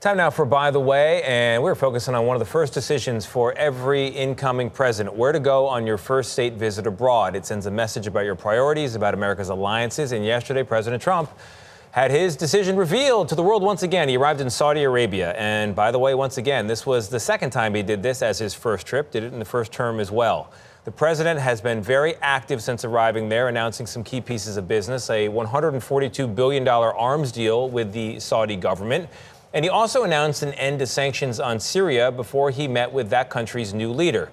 Time now for By the Way, and we're focusing on one of the first decisions for every incoming president, where to go on your first state visit abroad. It sends a message about your priorities, about America's alliances, and yesterday President Trump had his decision revealed to the world once again. He arrived in Saudi Arabia, and by the way, once again, this was the second time he did this as his first trip, did it in the first term as well. The president has been very active since arriving there, announcing some key pieces of business, a $142 billion arms deal with the Saudi government. And he also announced an end to sanctions on Syria before he met with that country's new leader.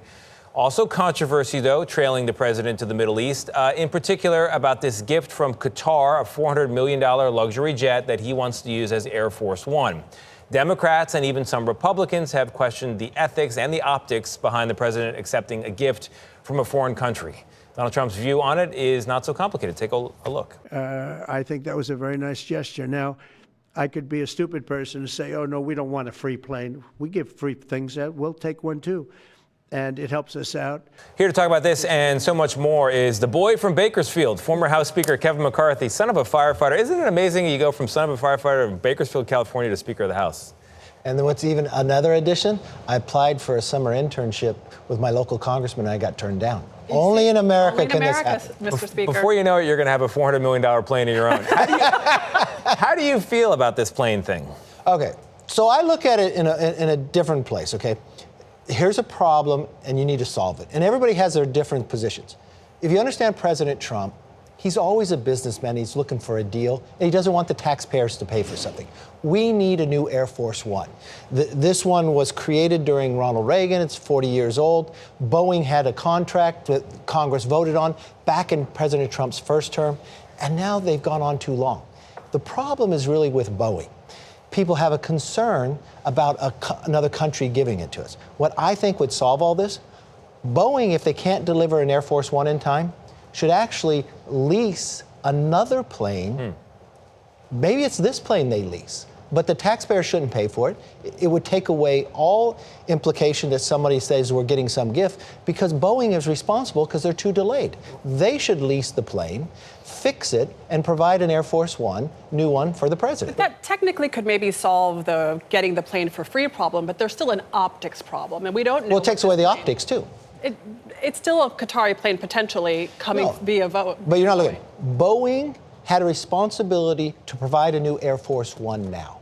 Also controversy, though, trailing the president to the Middle East, in particular about this gift from Qatar, a $400 million luxury jet that he wants to use as Air Force One. Democrats and even some Republicans have questioned the ethics and the optics behind the president accepting a gift from a foreign country. Donald Trump's view on it is not so complicated. Take a look. I think that was a very nice gesture. Now, I could be a stupid person and say, oh, no, we don't want a free plane. We give free things out. We'll take one, too. And it helps us out. Here to talk about this and so much more is the boy from Bakersfield, former House Speaker Kevin McCarthy, son of a firefighter. Isn't it amazing you go from son of a firefighter of Bakersfield, California to Speaker of the House? And then what's even another addition, I applied for a summer internship with my local congressman and I got turned down. Only in America can this happen. Mr. Speaker. Before you know it, you're going to have a $400 million plane of your own. How do you feel about this plane thing? Okay, so I look at it in a different place, okay? Here's a problem, and you need to solve it. And everybody has their different positions. If you understand President Trump, he's always a businessman. He's looking for a deal, and he doesn't want the taxpayers to pay for something. We need a new Air Force One. This one was created during Ronald Reagan. It's 40 years old. Boeing had a contract that Congress voted on back in President Trump's first term, and now they've gone on too long. The problem is really with Boeing. People have a concern about another country giving it to us. What I think would solve all this, Boeing, if they can't deliver an Air Force One in time, should actually lease another plane. Maybe it's this plane they lease, but the taxpayer shouldn't pay for it. It would take away all implication that somebody says we're getting some gift, because Boeing is responsible because they're too delayed. They should lease the plane, fix it, and provide an Air Force One, new one, for the president. That technically could maybe solve the getting the plane for free problem, but there's still an optics problem, and we don't know. Well, it takes away the optics, too. It's still a Qatari plane potentially coming via vote. But you're not looking. Boeing had a responsibility to provide a new Air Force One now.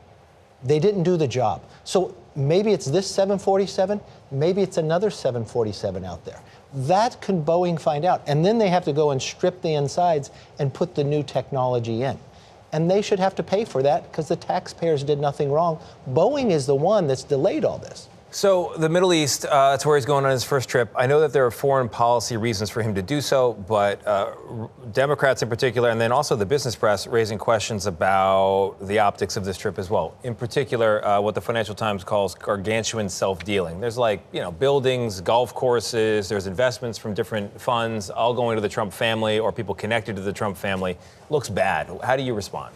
They didn't do the job. So maybe it's this 747, maybe it's another 747 out there. That can Boeing find out. And then they have to go and strip the insides and put the new technology in. And they should have to pay for that because the taxpayers did nothing wrong. Boeing is the one that's delayed all this. So the Middle East, that's where he's going on his first trip. I know that there are foreign policy reasons for him to do so, but Democrats in particular, and then also the business press, raising questions about the optics of this trip as well. In particular, what the Financial Times calls gargantuan self-dealing. There's buildings, golf courses, there's investments from different funds, all going to the Trump family or people connected to the Trump family. Looks bad. How do you respond?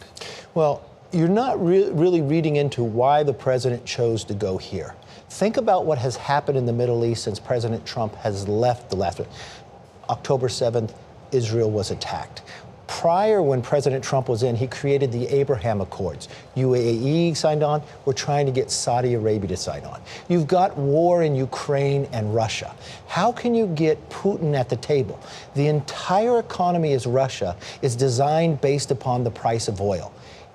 Well, you're not really reading into why the president chose to go here. Think about what has happened in the Middle East since President Trump has left the last one. October 7th, Israel was attacked. Prior, when President Trump was in, he created the Abraham Accords. UAE signed on. We're trying to get Saudi Arabia to sign on. You've got war in Ukraine and Russia. How can you get Putin at the table? The entire economy is Russia is designed based upon the price of oil.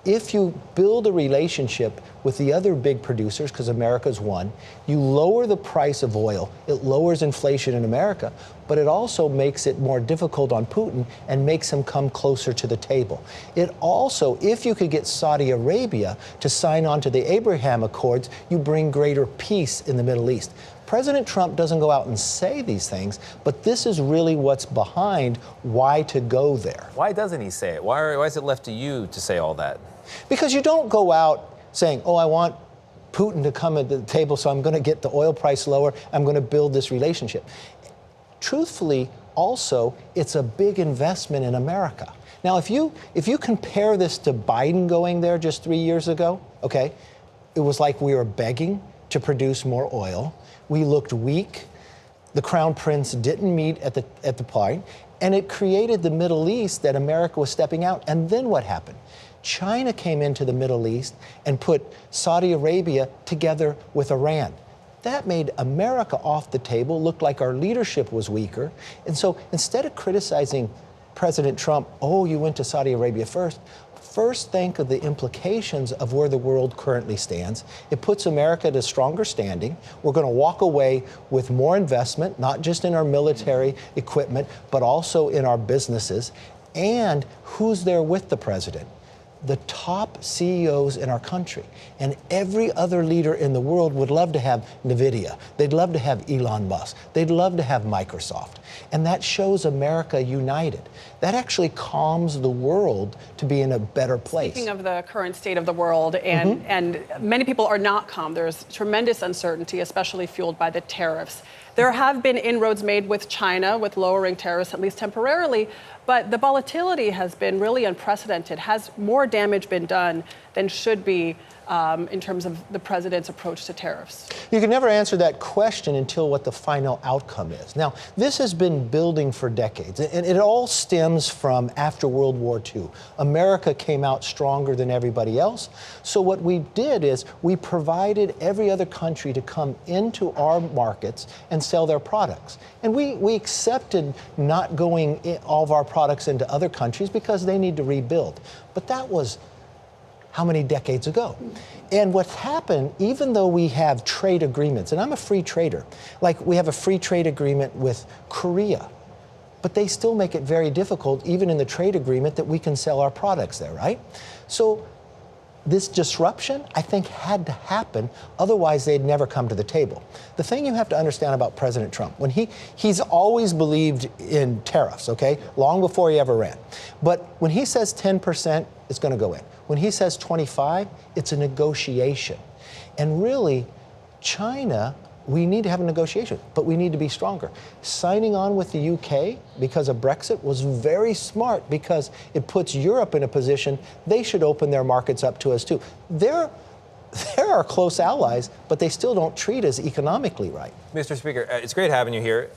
If you build a relationship with the other big producers, because America's one, you lower the price of oil. It lowers inflation in America, but it also makes it more difficult on Putin and makes him come closer to the table. It also, if you could get Saudi Arabia to sign on to the Abraham Accords, you bring greater peace in the Middle East. President Trump doesn't go out and say these things, but this is really what's behind why to go there. Why doesn't he say it? Why is it left to you to say all that? Because you don't go out saying, oh, I want Putin to come at the table, so I'm going to get the oil price lower. I'm going to build this relationship. Truthfully, also, it's a big investment in America. Now, if you compare this to Biden going there just 3 years ago, okay, it was like we were begging to produce more oil. We looked weak. The Crown Prince didn't meet at the point, and it created the Middle East that America was stepping out. And then what happened? China came into the Middle East and put Saudi Arabia together with Iran. That made America off the table, look like our leadership was weaker. And so instead of criticizing President Trump, oh, you went to Saudi Arabia first think of the implications of where the world currently stands. It puts America at a stronger standing. We're going to walk away with more investment, not just in our military equipment, but also in our businesses. And who's there with the president? The top CEOs in our country. And every other leader in the world would love to have NVIDIA. They'd love to have Elon Musk. They'd love to have Microsoft. And that shows America united. That actually calms the world to be in a better place. Speaking of the current state of the world, and many people are not calm. There's tremendous uncertainty, especially fueled by the tariffs. There have been inroads made with China, with lowering tariffs, at least temporarily, but the volatility has been really unprecedented. Has more damage been done than should be in terms of the president's approach to tariffs? You can never answer that question until what the final outcome is. Now, this has been building for decades, and it all stems from after World War II. America came out stronger than everybody else. So what we did is we provided every other country to come into our markets and sell their products. And we accepted not going all of our products into other countries because they need to rebuild. But that was how many decades ago? And what's happened, even though we have trade agreements, and I'm a free trader, like we have a free trade agreement with Korea, but they still make it very difficult, even in the trade agreement, that we can sell our products there, right? So this disruption, I think, had to happen. Otherwise, they'd never come to the table. The thing you have to understand about President Trump, when he's always believed in tariffs, okay, long before he ever ran. But when he says 10%, it's going to go in. When he says 25, it's a negotiation. And really, China, we need to have a negotiation, but we need to be stronger. Signing on with the UK because of Brexit was very smart because it puts Europe in a position they should open their markets up to us too. They're our close allies, but they still don't treat us economically right. Mr. Speaker, it's great having you here.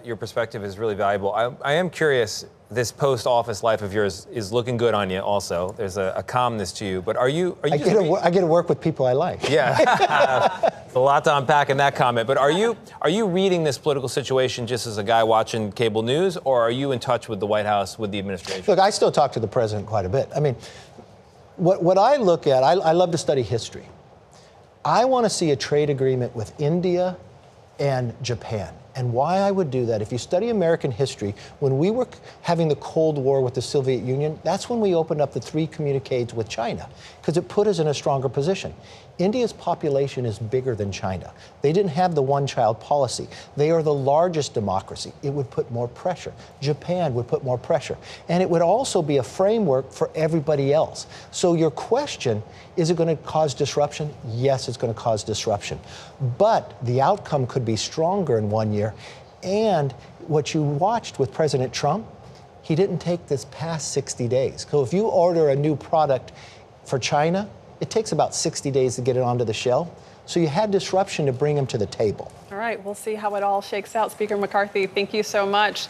Your perspective is really valuable. I am curious, this post-office life of yours is looking good on you also. There's a calmness to you. But are you I get to work with people I like. Yeah. It's a lot to unpack in that comment. But are you reading this political situation just as a guy watching cable news, or are you in touch with the White House, with the administration? Look, I still talk to the president quite a bit. I mean, what I look at, I love to study history. I want to see a trade agreement with India and Japan. And why I would do that, if you study American history, when we were having the Cold War with the Soviet Union, that's when we opened up the 3 communiques with China, because it put us in a stronger position. India's population is bigger than China. They didn't have the one-child policy. They are the largest democracy. It would put more pressure. Japan would put more pressure. And it would also be a framework for everybody else. So your question, is it going to cause disruption? Yes, it's going to cause disruption. But the outcome could be stronger in 1 year. And what you watched with President Trump, he didn't take this past 60 days. So if you order a new product for China, it takes about 60 days to get it onto the shelf. So you had disruption to bring them to the table. All right, we'll see how it all shakes out. Speaker McCarthy, thank you so much.